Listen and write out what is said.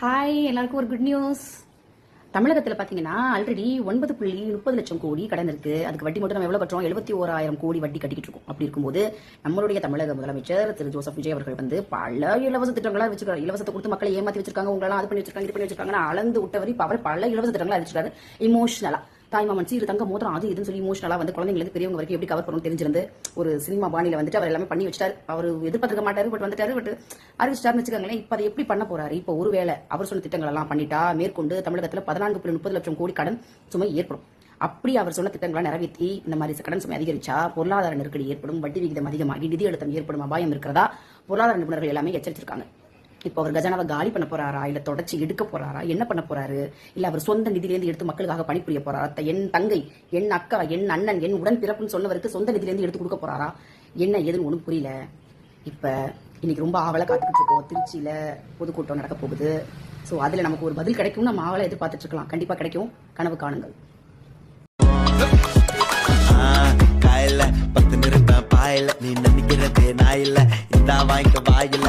Hi, எல்லாருக்கும் ஒரு good news. தமிழகத்தில் பார்த்தீங்கன்னா ஆல்ரெடி 9.30 லட்சம் கோடி கடன் இருக்கு. அதுக்கு வட்டி மட்டும் நம்ம எவ்வளவு கட்டுறோம்? 71,000 கோடி வட்டி கட்டிக்கிட்டு இருக்கோம். அப்படி இருக்கும்போது நம்மளுடைய தமிழக முதலமைச்சர் திரு ஜோசப் விஜய் அவர்கள் வந்து பல இலவச திட்டங்களா வச்சிருக்காரு. இலவசத்தை கொடுத்து மக்களை ஏமாத்தி வச்சிருக்காங்க, உங்களெல்லாம் அது பண்ணி வச்சிருக்காங்க, இது பண்ணி வச்சிருக்காங்க, அளந்து விட்டவரி அவர் பல இலவச திட்டங்களா அறிவிச்சிருக்காரு. இமோஷனலா தாய்மாமன் சீர் தங்க மோதிரம் அது இதுன்னு சொல்லி இமோஷனலா வந்து குழந்தைங்களுக்கு பெரியவங்க வரைக்கும் எப்படி கவர் பண்ணணும் தெரிஞ்சிருந்து ஒரு சினிமா பாணியில வந்துட்டு அவர் எல்லாமே பண்ணி வச்சிட்டாரு. அவர் எதிர்பார்த்துக்க மாட்டாரு, பட் வந்துட்டாரு, பட் அறிவிச்சிட்டாருன்னு வச்சுக்காங்களேன். இப்ப அதை எப்படி பண்ண போறாரு? இப்போ ஒருவேளை அவர் சொன்ன திட்டங்கள் எல்லாம் பண்ணிட்டா மேற்கொண்டு தமிழகத்துல 14.30 லட்சம் கோடி கடன் சுமை ஏற்படும். அப்படி அவர் சொன்ன திட்டங்களை நிறைவேற்றி இந்த மாதிரி கடன் சுமை அதிகரிச்சா பொருளாதார நெருக்கடி ஏற்படும், வட்டி விகிதம் அதிகமாகி நிதி அழுத்தம் ஏற்படும் அபாயம் இருக்கிறதா பொருளாதார நிபுணர்கள் எல்லாமே எச்சரிச்சிருக்காங்க. இப்போ அவர் கஜானாவை காலி பண்ண போறாரா, இல்ல தொடர்ச்சி எடுக்க போறாரா, என்ன பண்ண போறாரு? இல்ல அவர் சொந்த நிதியிலேருந்து எடுத்து மக்களுக்காக பணிபுரிய போறாரா? என் தங்கை, என் அக்கா, என் அண்ணன், என் உடன் பிறப்புன்னு சொன்னவருக்கு சொந்த நிதியிலேருந்து எடுத்து கொடுக்க போறாரா? என்ன ஏதுன்னு ஒன்றும் புரியல. இப்ப இன்னைக்கு ரொம்ப ஆவலை காத்துக்கிட்டு இருக்கோம். திருச்சியில பொதுக்கூட்டம் நடக்க போகுது. ஸோ அதுல நமக்கு ஒரு பதில் கிடைக்கும். நம்ம ஆவலை எதிர்பார்த்துட்டு இருக்கலாம். கண்டிப்பா கிடைக்கும். கனவு காணுங்கள். காயில 10 நிறுத்தம் பாயில நீ நினைக்கிறதே நான் இல்ல இந்த வாய்க்க வாயில